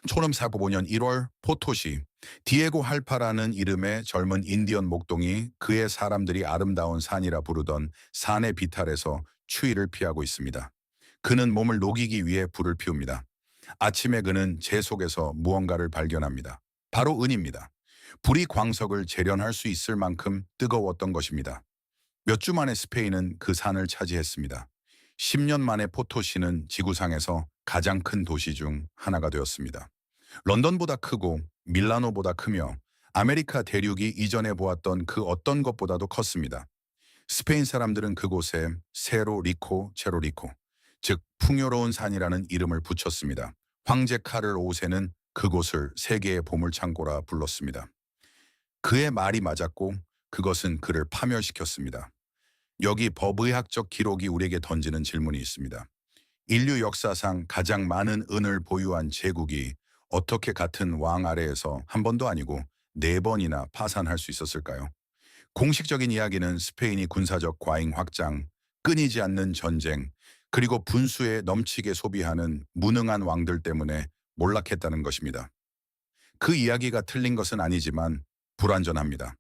1545년 1월 포토시, 디에고 할파라는 이름의 젊은 인디언 목동이 그의 사람들이 아름다운 산이라 부르던 산의 비탈에서 추위를 피하고 있습니다. 그는 몸을 녹이기 위해 불을 피웁니다. 아침에 그는 재 속에서 무언가를 발견합니다. 바로 은입니다. 불이 광석을 재련할 수 있을 만큼 뜨거웠던 것입니다. 몇 주 만에 스페인은 그 산을 차지했습니다. 10년 만에 포토시는 지구상에서 가장 큰 도시 중 하나가 되었습니다. 런던보다 크고 밀라노보다 크며 아메리카 대륙이 이전에 보았던 그 어떤 것보다도 컸습니다. 스페인 사람들은 그곳에 세로 리코 체로리코, 즉 풍요로운 산이라는 이름을 붙였습니다. 황제 카를 5세는 그곳을 세계의 보물창고라 불렀습니다. 그의 말이 맞았고 그것은 그를 파멸시켰습니다. 여기 법의학적 기록이 우리에게 던지는 질문이 있습니다. 인류 역사상 가장 많은 은을 보유한 제국이 어떻게 같은 왕 아래에서 한 번도 아니고 네 번이나 파산할 수 있었을까요? 공식적인 이야기는 스페인이 군사적 과잉 확장, 끊이지 않는 전쟁, 그리고 분수에 넘치게 소비하는 무능한 왕들 때문에 몰락했다는 것입니다. 그 이야기가 틀린 것은 아니지만 불완전합니다.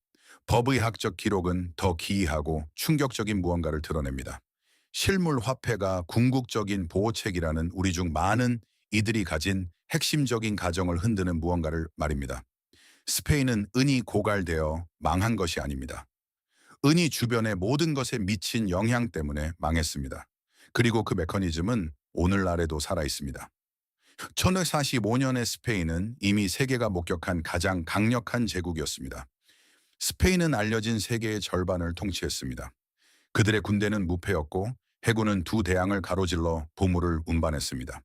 법의학적 기록은 더 기이하고 충격적인 무언가를 드러냅니다. 실물 화폐가 궁극적인 보호책이라는 우리 중 많은 이들이 가진 핵심적인 가정을 흔드는 무언가를 말입니다. 스페인은 은이 고갈되어 망한 것이 아닙니다. 은이 주변의 모든 것에 미친 영향 때문에 망했습니다. 그리고 그 메커니즘은 오늘날에도 살아 있습니다. 1545년의 스페인은 이미 세계가 목격한 가장 강력한 제국이었습니다. 스페인은 알려진 세계의 절반을 통치했습니다. 그들의 군대는 무패였고 해군은 두 대양을 가로질러 보물을 운반했습니다.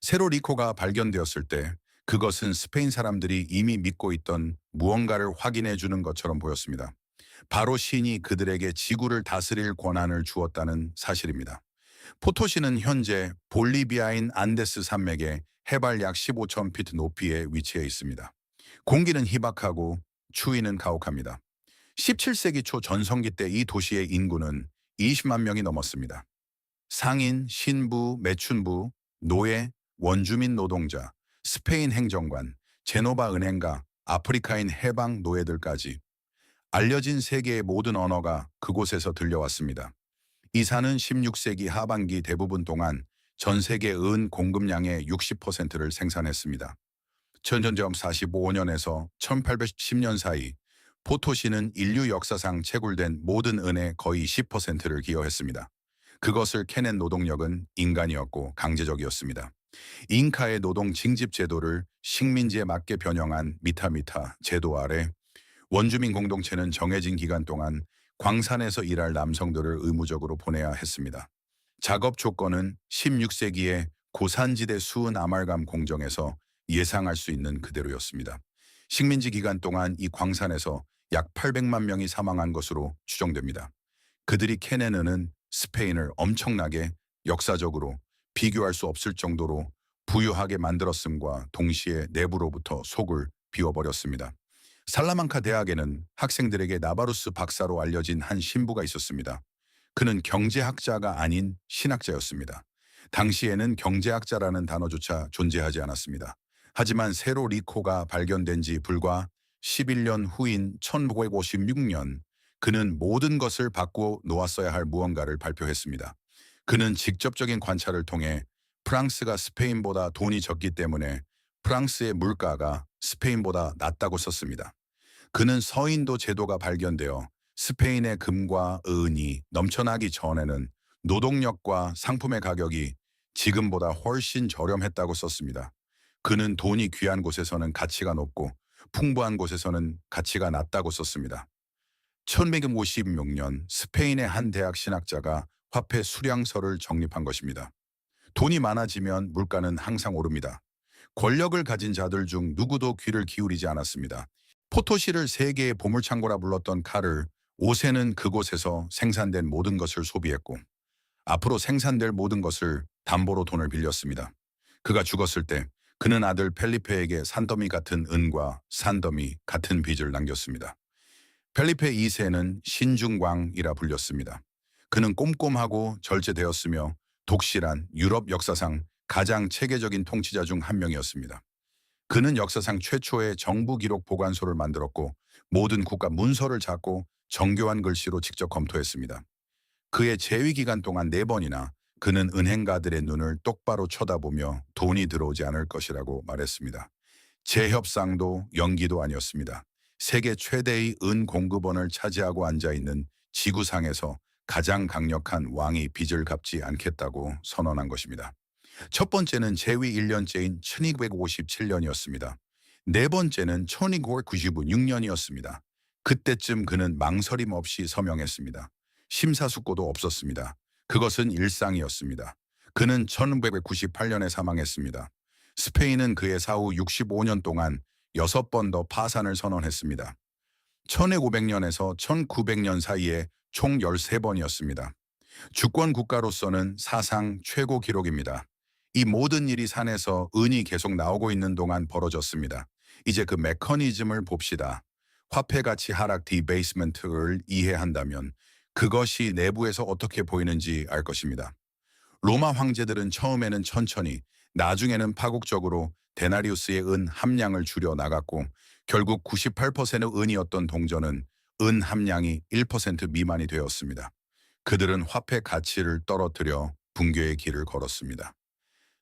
세로 리코가 발견되었을 때 그것은 스페인 사람들이 이미 믿고 있던 무언가를 확인해 주는 것처럼 보였습니다. 바로 신이 그들에게 지구를 다스릴 권한을 주었다는 사실입니다. 포토시는 현재 볼리비아인 안데스 산맥의 해발 약 15,000피트 높이에 위치해 있습니다. 공기는 희박하고 추위는 가혹합니다. 17세기 초 전성기 때 이 도시의 인구는 20만 명이 넘었습니다. 상인, 신부, 매춘부, 노예, 원주민 노동자, 스페인 행정관, 제노바 은행가, 아프리카인 해방 노예들까지 알려진 세계의 모든 언어가 그곳에서 들려왔습니다. 이 산은 16세기 하반기 대부분 동안 전 세계 은 공급량의 60%를 생산했습니다. 천전점 45년에서 1810년 사이 포토시는 인류 역사상 채굴된 모든 은의 거의 10%를 기여했습니다. 그것을 캐낸 노동력은 인간이었고 강제적이었습니다. 잉카의 노동 징집 제도를 식민지에 맞게 변형한 미타미타 제도 아래 원주민 공동체는 정해진 기간 동안 광산에서 일할 남성들을 의무적으로 보내야 했습니다. 작업 조건은 16세기의 고산지대 수은 아말감 공정에서 예상할 수 있는 그대로였습니다. 식민지 기간 동안 이 광산에서 약 800만 명이 사망한 것으로 추정됩니다. 그들이 캐낸 은은 스페인을 엄청나게 역사적으로 비교할 수 없을 정도로 부유하게 만들었음과 동시에 내부로부터 속을 비워버렸습니다. 살라만카 대학에는 학생들에게 나바루스 박사로 알려진 한 신부가 있었습니다. 그는 경제학자가 아닌 신학자였습니다. 당시에는 경제학자라는 단어조차 존재하지 않았습니다. 하지만 세로 리코가 발견된 지 불과 11년 후인 1956년 그는 모든 것을 바꾸어 놓았어야 할 무언가를 발표했습니다. 그는 직접적인 관찰을 통해 프랑스가 스페인보다 돈이 적기 때문에 프랑스의 물가가 스페인보다 낮다고 썼습니다. 그는 서인도 제도가 발견되어 스페인의 금과 은이 넘쳐나기 전에는 노동력과 상품의 가격이 지금보다 훨씬 저렴했다고 썼습니다. 그는 돈이 귀한 곳에서는 가치가 높고 풍부한 곳에서는 가치가 낮다고 썼습니다. 1156년 스페인의 한 대학 신학자가 화폐 수량서를 정립한 것입니다. 돈이 많아지면 물가는 항상 오릅니다. 권력을 가진 자들 중 누구도 귀를 기울이지 않았습니다. 포토시를 세계의 보물창고라 불렀던 카를 5세는 그곳에서 생산된 모든 것을 소비했고 앞으로 생산될 모든 것을 담보로 돈을 빌렸습니다. 그가 죽었을 때 그는 아들 펠리페에게 산더미 같은 은과 산더미 같은 빚을 남겼습니다. 펠리페 2세는 신중왕이라 불렸습니다. 그는 꼼꼼하고 절제되었으며 독실한 유럽 역사상 가장 체계적인 통치자 중 한 명이었습니다. 그는 역사상 최초의 정부 기록 보관소를 만들었고 모든 국가 문서를 잡고 정교한 글씨로 직접 검토했습니다. 그의 재위 기간 동안 4번이나 그는 은행가들의 눈을 똑바로 쳐다보며 돈이 들어오지 않을 것이라고 말했습니다. 재협상도 연기도 아니었습니다. 세계 최대의 은 공급원을 차지하고 앉아있는 지구상에서 가장 강력한 왕이 빚을 갚지 않겠다고 선언한 것입니다. 첫 번째는 재위 1년째인 1257년이었습니다. 네 번째는 1296년이었습니다. 그때쯤 그는 망설임 없이 서명했습니다. 심사숙고도 없었습니다. 그것은 일상이었습니다. 그는 1998년에 사망했습니다. 스페인은 그의 사후 65년 동안 6번 더 파산을 선언했습니다. 1500년에서 1900년 사이에 총 13번이었습니다. 주권 국가로서는 사상 최고 기록입니다. 이 모든 일이 산에서 은이 계속 나오고 있는 동안 벌어졌습니다. 이제 그 메커니즘을 봅시다. 화폐 가치 하락 디베이스먼트를 이해한다면 그것이 내부에서 어떻게 보이는지 알 것입니다. 로마 황제들은 처음에는 천천히, 나중에는 파국적으로 데나리우스의 은 함량을 줄여 나갔고 결국 98%의 은이었던 동전은 은 함량이 1% 미만이 되었습니다. 그들은 화폐 가치를 떨어뜨려 붕괴의 길을 걸었습니다.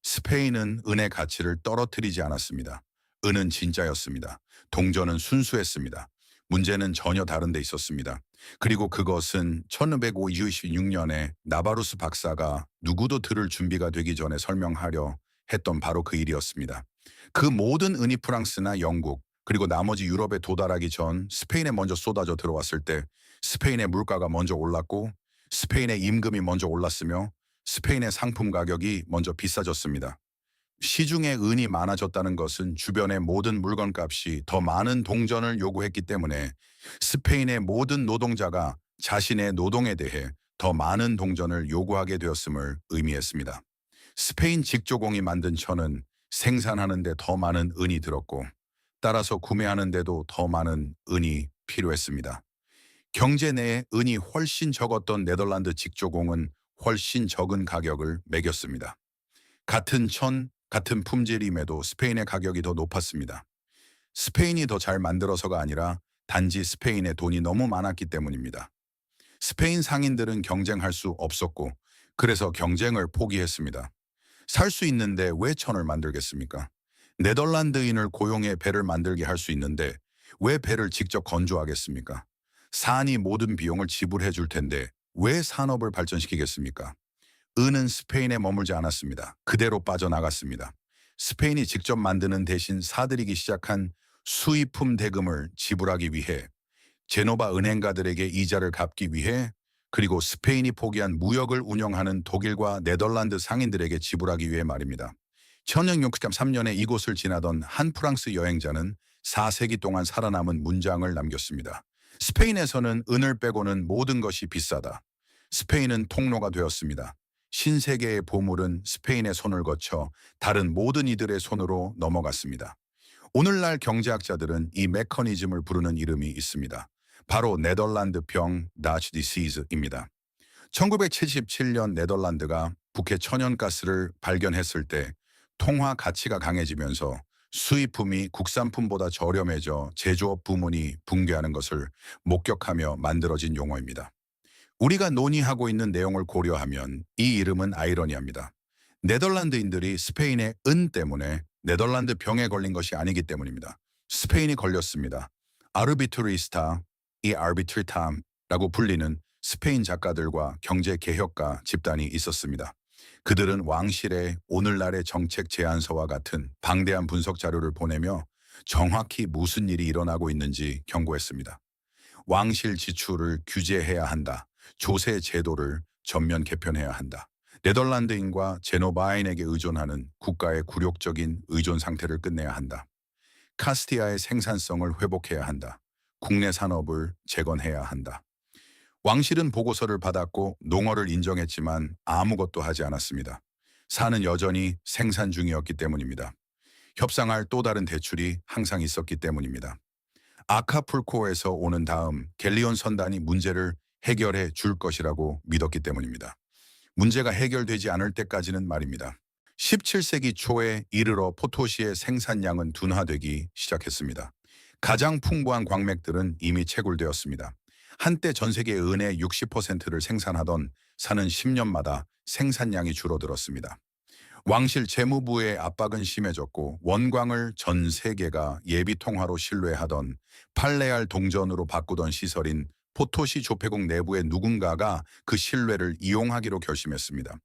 스페인은 은의 가치를 떨어뜨리지 않았습니다. 은은 진짜였습니다. 동전은 순수했습니다. 문제는 전혀 다른 데 있었습니다. 그리고 그것은 1526년에 나바루스 박사가 누구도 들을 준비가 되기 전에 설명하려 했던 바로 그 일이었습니다. 그 모든 은이 프랑스나 영국 그리고 나머지 유럽에 도달하기 전 스페인에 먼저 쏟아져 들어왔을 때 스페인의 물가가 먼저 올랐고 스페인의 임금이 먼저 올랐으며 스페인의 상품 가격이 먼저 비싸졌습니다. 시중에 은이 많아졌다는 것은 주변의 모든 물건값이 더 많은 동전을 요구했기 때문에 스페인의 모든 노동자가 자신의 노동에 대해 더 많은 동전을 요구하게 되었음을 의미했습니다. 스페인 직조공이 만든 천은 생산하는 데 더 많은 은이 들었고 따라서 구매하는 데도 더 많은 은이 필요했습니다. 경제 내에 은이 훨씬 적었던 네덜란드 직조공은 훨씬 적은 가격을 매겼습니다. 같은 천, 같은 품질임에도 스페인의 가격이 더 높았습니다. 스페인이 더 잘 만들어서가 아니라 단지 스페인에 돈이 너무 많았기 때문입니다. 스페인 상인들은 경쟁할 수 없었고 그래서 경쟁을 포기했습니다. 살 수 있는데 왜 천을 만들겠습니까? 네덜란드인을 고용해 배를 만들게 할 수 있는데 왜 배를 직접 건조하겠습니까? 산이 모든 비용을 지불해 줄 텐데 왜 산업을 발전시키겠습니까? 은은 스페인에 머물지 않았습니다. 그대로 빠져나갔습니다. 스페인이 직접 만드는 대신 사들이기 시작한 수입품 대금을 지불하기 위해 제노바 은행가들에게 이자를 갚기 위해 그리고 스페인이 포기한 무역을 운영하는 독일과 네덜란드 상인들에게 지불하기 위해 말입니다. 1663년에 이곳을 지나던 한 프랑스 여행자는 4세기 동안 살아남은 문장을 남겼습니다. 스페인에서는 은을 빼고는 모든 것이 비싸다. 스페인은 통로가 되었습니다. 신세계의 보물은 스페인의 손을 거쳐 다른 모든 이들의 손으로 넘어갔습니다. 오늘날 경제학자들은 이 메커니즘을 부르는 이름이 있습니다. 바로 네덜란드병 다치 디시즈입니다. 1977년 네덜란드가 북해 천연가스를 발견했을 때 통화 가치가 강해지면서 수입품이 국산품보다 저렴해져 제조업 부문이 붕괴하는 것을 목격하며 만들어진 용어입니다. 우리가 논의하고 있는 내용을 고려하면 이 이름은 아이러니합니다. 네덜란드인들이 스페인의 은 때문에 네덜란드 병에 걸린 것이 아니기 때문입니다. 스페인이 걸렸습니다. 아르비트리스타, 이 아르비트리탐라고 불리는 스페인 작가들과 경제 개혁가 집단이 있었습니다. 그들은 왕실에 오늘날의 정책 제안서와 같은 방대한 분석 자료를 보내며 정확히 무슨 일이 일어나고 있는지 경고했습니다. 왕실 지출을 규제해야 한다. 조세 제도를 전면 개편해야 한다. 네덜란드인과 제노바인에게 의존하는 국가의 굴욕적인 의존 상태를 끝내야 한다. 카스티아의 생산성을 회복해야 한다. 국내 산업을 재건해야 한다. 왕실은 보고서를 받았고 농어를 인정했지만 아무것도 하지 않았습니다. 산은 여전히 생산 중이었기 때문입니다. 협상할 또 다른 대출이 항상 있었기 때문입니다. 아카풀코에서 오는 다음 갤리온 선단이 문제를 해결해 줄 것이라고 믿었기 때문입니다. 문제가 해결되지 않을 때까지는 말입니다. 17세기 초에 이르러 포토시의 생산량은 둔화되기 시작했습니다. 가장 풍부한 광맥들은 이미 채굴되었습니다. 한때 전 세계 은의 60%를 생산하던 산은 10년마다 생산량이 줄어들었습니다. 왕실 재무부의 압박은 심해졌고 원광을 전 세계가 예비 통화로 신뢰하던 팔레알 동전으로 바꾸던 시설인 포토시 조폐국 내부의 누군가가 그 신뢰를 이용하기로 결심했습니다.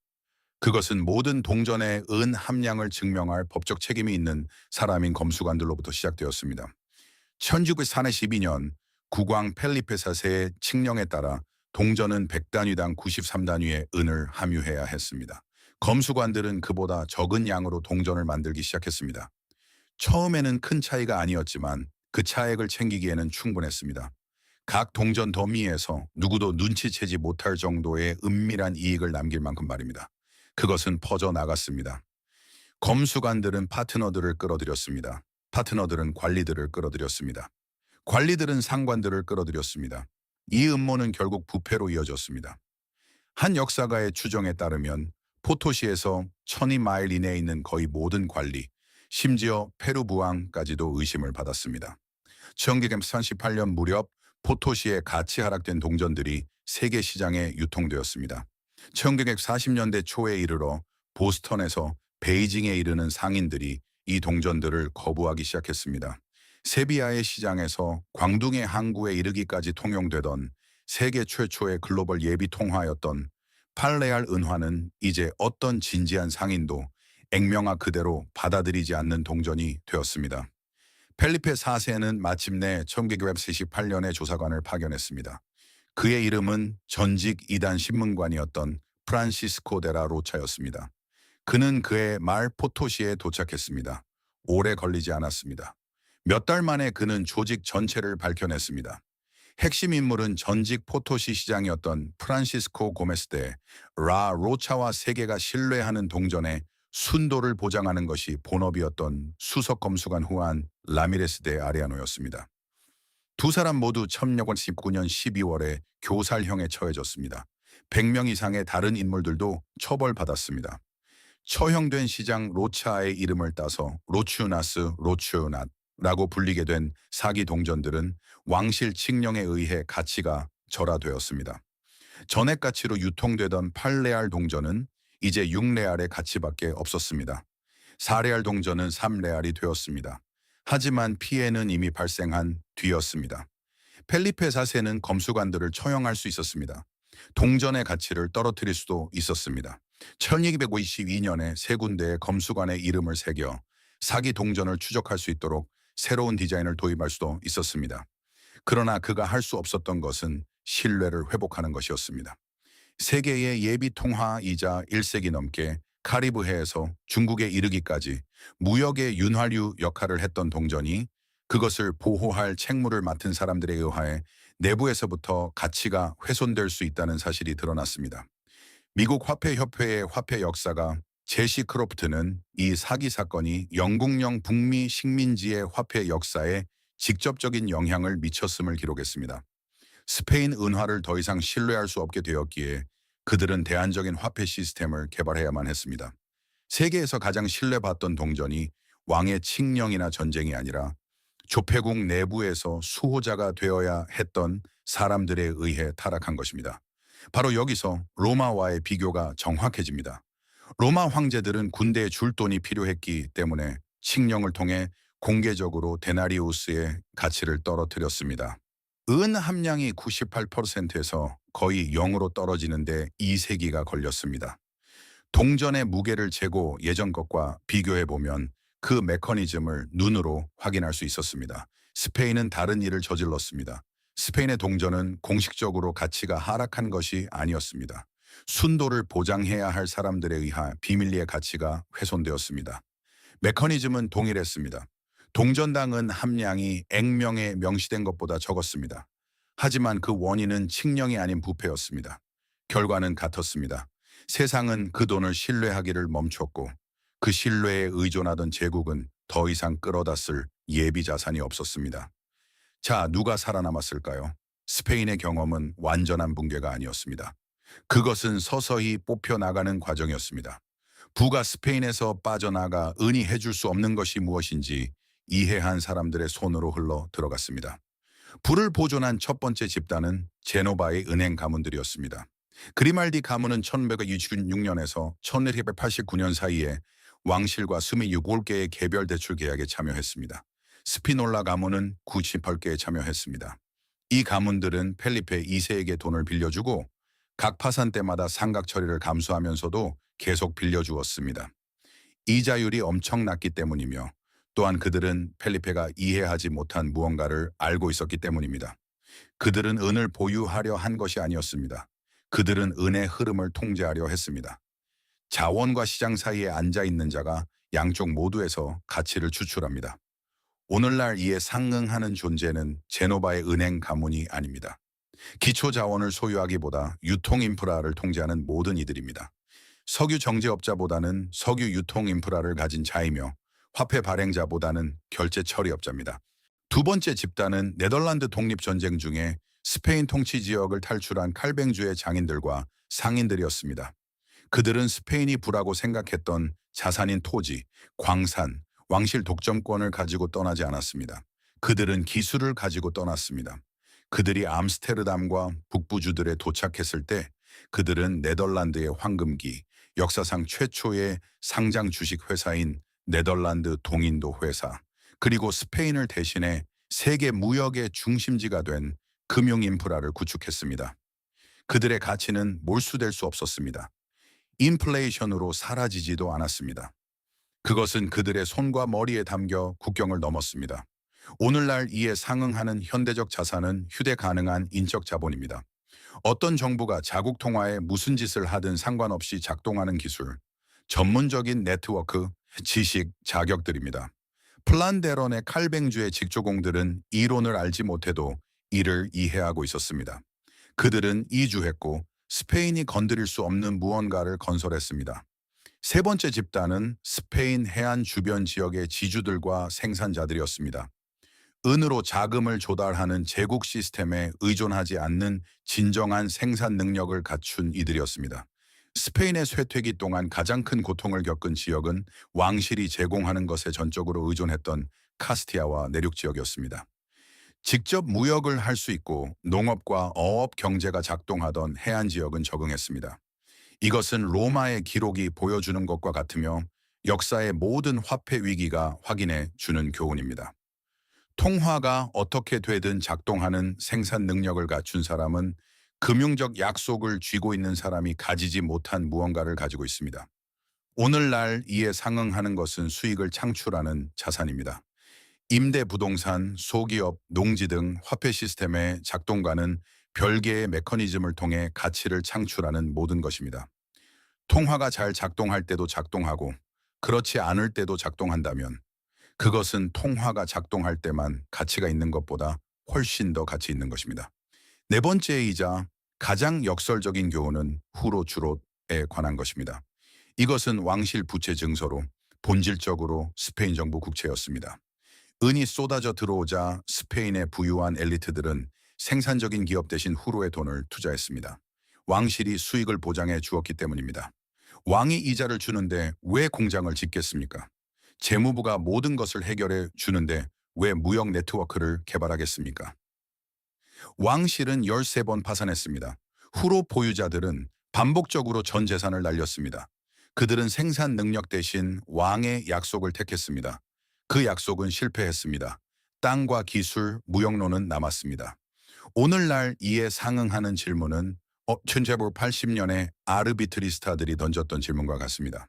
그것은 모든 동전의 은 함량을 증명할 법적 책임이 있는 사람인 검수관들로부터 시작되었습니다. 1942년 국왕 펠리페 사세의 칙령에 따라 동전은 100단위당 93단위의 은을 함유해야 했습니다. 검수관들은 그보다 적은 양으로 동전을 만들기 시작했습니다. 처음에는 큰 차이가 아니었지만 그 차액을 챙기기에는 충분했습니다. 각 동전 더미에서 누구도 눈치채지 못할 정도의 은밀한 이익을 남길 만큼 말입니다. 그것은 퍼져나갔습니다. 검수관들은 파트너들을 끌어들였습니다. 파트너들은 관리들을 끌어들였습니다. 관리들은 상관들을 끌어들였습니다. 이 음모는 결국 부패로 이어졌습니다. 한 역사가의 추정에 따르면 포토시에서 12마일 이내에 있는 거의 모든 관리, 심지어 페루 부왕까지도 의심을 받았습니다. 1938년 무렵 포토시에 가치 하락된 동전들이 세계 시장에 유통되었습니다. 1940년대 초에 이르러 보스턴에서 베이징에 이르는 상인들이 이 동전들을 거부하기 시작했습니다. 세비야의 시장에서 광둥의 항구에 이르기까지 통용되던 세계 최초의 글로벌 예비 통화였던 팔레알 은화는 이제 어떤 진지한 상인도 액면화 그대로 받아들이지 않는 동전이 되었습니다. 펠리페 4세는 마침내 1948년에 조사관을 파견했습니다. 그의 이름은 전직 이단 신문관이었던 프란시스코 데라 로차였습니다. 그는 그의 말 포토시에 도착했습니다. 오래 걸리지 않았습니다. 몇 달 만에 그는 조직 전체를 밝혀냈습니다. 핵심 인물은 전직 포토시 시장이었던 프란시스코 고메스 데 라 로차와 세계가 신뢰하는 동전의 순도를 보장하는 것이 본업이었던 수석 검수관 후안 라미레스 데 아리아노였습니다. 두 사람 모두 1919년 12월에 교살형에 처해졌습니다. 100명 이상의 다른 인물들도 처벌받았습니다. 처형된 시장 로차의 이름을 따서 로추나스 로추낫라고 불리게 된 사기 동전들은 왕실 칙령에 의해 가치가 절하되었습니다. 전액 가치로 유통되던 8레알 동전은 이제 6레알의 가치밖에 없었습니다. 4레알 동전은 3레알이 되었습니다. 하지만 피해는 이미 발생한 뒤였습니다. 펠리페 4세는 검수관들을 처형할 수 있었습니다. 동전의 가치를 떨어뜨릴 수도 있었습니다. 1252년에 세 군데의 검수관의 이름을 새겨 사기 동전을 추적할 수 있도록 새로운 디자인을 도입할 수도 있었습니다. 그러나 그가 할 수 없었던 것은 신뢰를 회복하는 것이었습니다. 세계의 예비 통화이자 1세기 넘게 카리브해에서 중국에 이르기까지 무역의 윤활유 역할을 했던 동전이 그것을 보호할 책무를 맡은 사람들에 의하여 내부에서부터 가치가 훼손될 수 있다는 사실이 드러났습니다. 미국 화폐협회의 화폐 역사가 제시 크로프트는 이 사기 사건이 영국령 북미 식민지의 화폐 역사에 직접적인 영향을 미쳤음을 기록했습니다. 스페인 은화를 더 이상 신뢰할 수 없게 되었기에 그들은 대안적인 화폐 시스템을 개발해야만 했습니다. 세계에서 가장 신뢰받던 동전이 왕의 칙령이나 전쟁이 아니라 조폐국 내부에서 수호자가 되어야 했던 사람들에 의해 타락한 것입니다. 바로 여기서 로마와의 비교가 정확해집니다. 로마 황제들은 군대에 줄 돈이 필요했기 때문에 칙령을 통해 공개적으로 데나리우스의 가치를 떨어뜨렸습니다. 은 함량이 98%에서 거의 0으로 떨어지는데 2세기가 걸렸습니다. 동전의 무게를 재고 예전 것과 비교해보면 그 메커니즘을 눈으로 확인할 수 있었습니다. 스페인은 다른 일을 저질렀습니다. 스페인의 동전은 공식적으로 가치가 하락한 것이 아니었습니다. 순도를 보장해야 할 사람들에 의한 비밀리의 가치가 훼손되었습니다. 메커니즘은 동일했습니다. 동전당은 함량이 액명에 명시된 것보다 적었습니다. 하지만 그 원인은 칙령이 아닌 부패였습니다. 결과는 같았습니다. 세상은 그 돈을 신뢰하기를 멈췄고 그 신뢰에 의존하던 제국은 더 이상 끌어다 쓸 예비 자산이 없었습니다. 자, 누가 살아남았을까요? 스페인의 경험은 완전한 붕괴가 아니었습니다. 그것은 서서히 뽑혀나가는 과정이었습니다. 부가 스페인에서 빠져나가 은이 해줄 수 없는 것이 무엇인지 이해한 사람들의 손으로 흘러 들어갔습니다. 부를 보존한 첫 번째 집단은 제노바의 은행 가문들이었습니다. 그리말디 가문은 1126년에서 1289년 사이에 왕실과 26개의 개별 대출 계약에 참여했습니다. 스피놀라 가문은 98개에 참여했습니다. 이 가문들은 펠리페 2세에게 돈을 빌려주고 각 파산 때마다 상각 처리를 감수하면서도 계속 빌려주었습니다. 이자율이 엄청났기 때문이며 또한 그들은 펠리페가 이해하지 못한 무언가를 알고 있었기 때문입니다. 그들은 은을 보유하려 한 것이 아니었습니다. 그들은 은의 흐름을 통제하려 했습니다. 자원과 시장 사이에 앉아 있는 자가 양쪽 모두에서 가치를 추출합니다. 오늘날 이에 상응하는 존재는 제노바의 은행 가문이 아닙니다. 기초 자원을 소유하기보다 유통 인프라를 통제하는 모든 이들입니다. 석유 정제업자보다는 석유 유통 인프라를 가진 자이며 화폐 발행자보다는 결제 처리업자입니다. 두 번째 집단은 네덜란드 독립전쟁 중에 스페인 통치 지역을 탈출한 칼뱅주의 장인들과 상인들이었습니다. 그들은 스페인이 부라고 생각했던 자산인 토지, 광산, 왕실 독점권을 가지고 떠나지 않았습니다. 그들은 기술을 가지고 떠났습니다. 그들이 암스테르담과 북부주들에 도착했을 때 그들은 네덜란드의 황금기, 역사상 최초의 상장 주식 회사인 네덜란드 동인도 회사, 그리고 스페인을 대신해 세계 무역의 중심지가 된 금융 인프라를 구축했습니다. 그들의 가치는 몰수될 수 없었습니다. 인플레이션으로 사라지지도 않았습니다. 그것은 그들의 손과 머리에 담겨 국경을 넘었습니다. 오늘날 이에 상응하는 현대적 자산은 휴대 가능한 인적 자본입니다. 어떤 정부가 자국 통화에 무슨 짓을 하든 상관없이 작동하는 기술, 전문적인 네트워크, 지식, 자격들입니다. 플란데런의 칼뱅주의 직조공들은 이론을 알지 못해도 이를 이해하고 있었습니다. 그들은 이주했고 스페인이 건드릴 수 없는 무언가를 건설했습니다. 세 번째 집단은 스페인 해안 주변 지역의 지주들과 생산자들이었습니다. 은으로 자금을 조달하는 제국 시스템에 의존하지 않는 진정한 생산 능력을 갖춘 이들이었습니다. 스페인의 쇠퇴기 동안 가장 큰 고통을 겪은 지역은 왕실이 제공하는 것에 전적으로 의존했던 카스티아와 내륙 지역이었습니다. 직접 무역을 할 수 있고 농업과 어업 경제가 작동하던 해안 지역은 적응했습니다. 이것은 로마의 기록이 보여주는 것과 같으며 역사의 모든 화폐 위기가 확인해 주는 교훈입니다. 통화가 어떻게 되든 작동하는 생산 능력을 갖춘 사람은 금융적 약속을 쥐고 있는 사람이 가지지 못한 무언가를 가지고 있습니다. 오늘날 이에 상응하는 것은 수익을 창출하는 자산입니다. 임대 부동산, 소기업, 농지 등 화폐 시스템의 작동과는 별개의 메커니즘을 통해 가치를 창출하는 모든 것입니다. 통화가 잘 작동할 때도 작동하고 그렇지 않을 때도 작동한다면 그것은 통화가 작동할 때만 가치가 있는 것보다 훨씬 더 가치 있는 것입니다. 네 번째이자 가장 역설적인 교훈은 후로주롯에 관한 것입니다. 이것은 왕실 부채 증서로 본질적으로 스페인 정부 국채였습니다. 은이 쏟아져 들어오자 스페인의 부유한 엘리트들은 생산적인 기업 대신 후로의 돈을 투자했습니다. 왕실이 수익을 보장해 주었기 때문입니다. 왕이 이자를 주는데 왜 공장을 짓겠습니까? 재무부가 모든 것을 해결해 주는데 왜 무역 네트워크를 개발하겠습니까? 왕실은 13번 파산했습니다. 후로 보유자들은 반복적으로 전 재산을 날렸습니다. 그들은 생산 능력 대신 왕의 약속을 택했습니다. 그 약속은 실패했습니다. 땅과 기술, 무역로는 남았습니다. 오늘날 이에 상응하는 질문은 1980년에 아르비트리스타들이 던졌던 질문과 같습니다.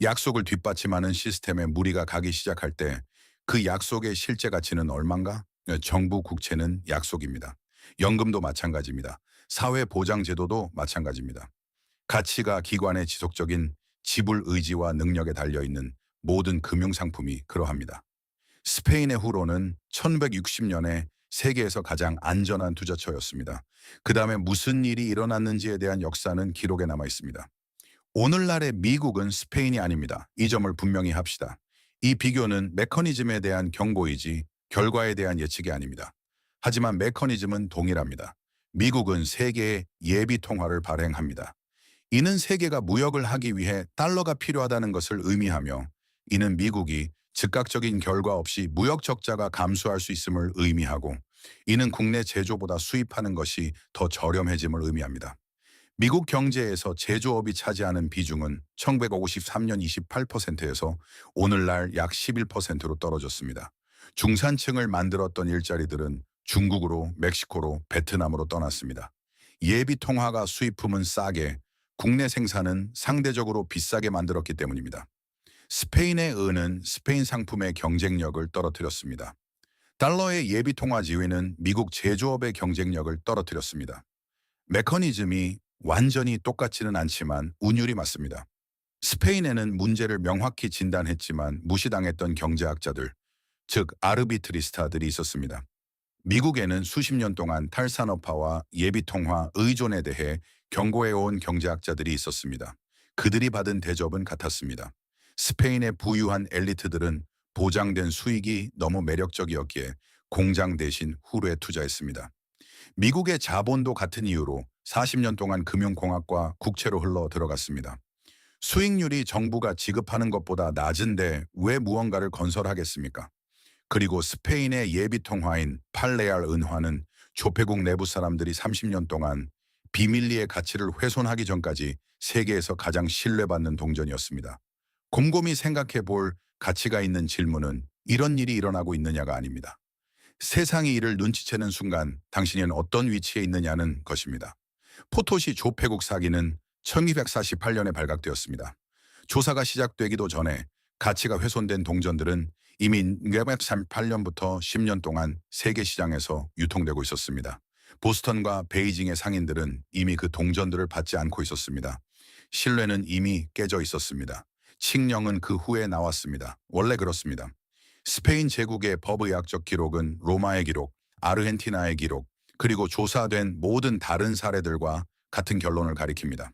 약속을 뒷받침하는 시스템에 무리가 가기 시작할 때 그 약속의 실제 가치는 얼만가? 정부 국채는 약속입니다. 연금도 마찬가지입니다. 사회보장제도도 마찬가지입니다. 가치가 기관의 지속적인 지불 의지와 능력에 달려있는 모든 금융상품이 그러합니다. 스페인의 후로는 1960년에 세계에서 가장 안전한 투자처였습니다. 그 다음에 무슨 일이 일어났는지에 대한 역사는 기록에 남아 있습니다. 오늘날의 미국은 스페인이 아닙니다. 이 점을 분명히 합시다. 이 비교는 메커니즘에 대한 경고이지 결과에 대한 예측이 아닙니다. 하지만 메커니즘은 동일합니다. 미국은 세계의 예비 통화를 발행합니다. 이는 세계가 무역을 하기 위해 달러가 필요하다는 것을 의미하며, 이는 미국이 즉각적인 결과 없이 무역 적자가 감소할 수 있음을 의미하고, 이는 국내 제조보다 수입하는 것이 더 저렴해짐을 의미합니다. 미국 경제에서 제조업이 차지하는 비중은 1953년 28%에서 오늘날 약 11%로 떨어졌습니다. 중산층을 만들었던 일자리들은 중국으로, 멕시코로, 베트남으로 떠났습니다. 예비 통화가 수입품은 싸게, 국내 생산은 상대적으로 비싸게 만들었기 때문입니다. 스페인의 은은 스페인 상품의 경쟁력을 떨어뜨렸습니다. 달러의 예비 통화 지위는 미국 제조업의 경쟁력을 떨어뜨렸습니다. 메커니즘이 완전히 똑같지는 않지만 운율이 맞습니다. 스페인에는 문제를 명확히 진단했지만 무시당했던 경제학자들, 즉 아르비트리스타들이 있었습니다. 미국에는 수십 년 동안 탈산업화와 예비통화 의존에 대해 경고해온 경제학자들이 있었습니다. 그들이 받은 대접은 같았습니다. 스페인의 부유한 엘리트들은 보장된 수익이 너무 매력적이었기에 공장 대신 후르에 투자했습니다. 미국의 자본도 같은 이유로 40년 동안 금융공학과 국채로 흘러 들어갔습니다. 수익률이 정부가 지급하는 것보다 낮은데 왜 무언가를 건설하겠습니까? 그리고 스페인의 예비통화인 팔레알 은화는 조폐국 내부 사람들이 30년 동안 비밀리의 가치를 훼손하기 전까지 세계에서 가장 신뢰받는 동전이었습니다. 곰곰이 생각해 볼 가치가 있는 질문은 이런 일이 일어나고 있느냐가 아닙니다. 세상이 이를 눈치채는 순간 당신은 어떤 위치에 있느냐는 것입니다. 포토시 조폐국 사기는 1248년에 발각되었습니다. 조사가 시작되기도 전에 가치가 훼손된 동전들은 이미 1938년부터 10년 동안 세계 시장에서 유통되고 있었습니다. 보스턴과 베이징의 상인들은 이미 그 동전들을 받지 않고 있었습니다. 신뢰는 이미 깨져 있었습니다. 칙령은 그 후에 나왔습니다. 원래 그렇습니다. 스페인 제국의 법의학적 기록은 로마의 기록, 아르헨티나의 기록, 그리고 조사된 모든 다른 사례들과 같은 결론을 가리킵니다.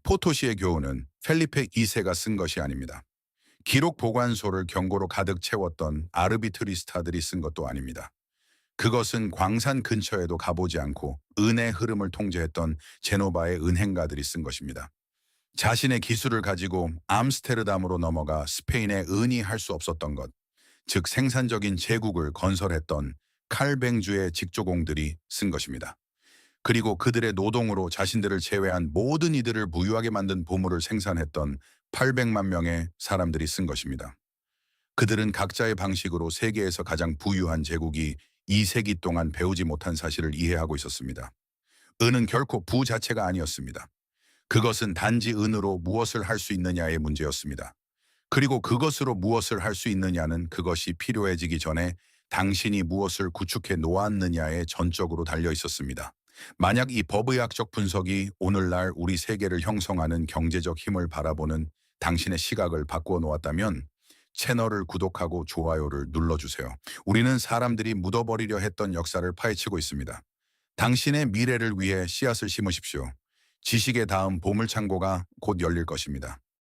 포토시의 교훈은 펠리페 2세가 쓴 것이 아닙니다. 기록 보관소를 경고로 가득 채웠던 아르비트리스타들이 쓴 것도 아닙니다. 그것은 광산 근처에도 가보지 않고 은의 흐름을 통제했던 제노바의 은행가들이 쓴 것입니다. 자신의 기술을 가지고 암스테르담으로 넘어가 스페인에 은이 할 수 없었던 것, 즉 생산적인 제국을 건설했던 칼뱅주의 직조공들이 쓴 것입니다. 그리고 그들의 노동으로 자신들을 제외한 모든 이들을 부유하게 만든 보물을 생산했던 800만 명의 사람들이 쓴 것입니다. 그들은 각자의 방식으로 세계에서 가장 부유한 제국이 2세기 동안 배우지 못한 사실을 이해하고 있었습니다. 은은 결코 부 자체가 아니었습니다. 그것은 단지 은으로 무엇을 할 수 있느냐의 문제였습니다. 그리고 그것으로 무엇을 할 수 있느냐는 그것이 필요해지기 전에 당신이 무엇을 구축해 놓았느냐에 전적으로 달려 있었습니다. 만약 이 법의학적 분석이 오늘날 우리 세계를 형성하는 경제적 힘을 바라보는 당신의 시각을 바꾸어 놓았다면 채널을 구독하고 좋아요를 눌러주세요. 우리는 사람들이 묻어버리려 했던 역사를 파헤치고 있습니다. 당신의 미래를 위해 씨앗을 심으십시오. 지식의 다음 보물창고가 곧 열릴 것입니다.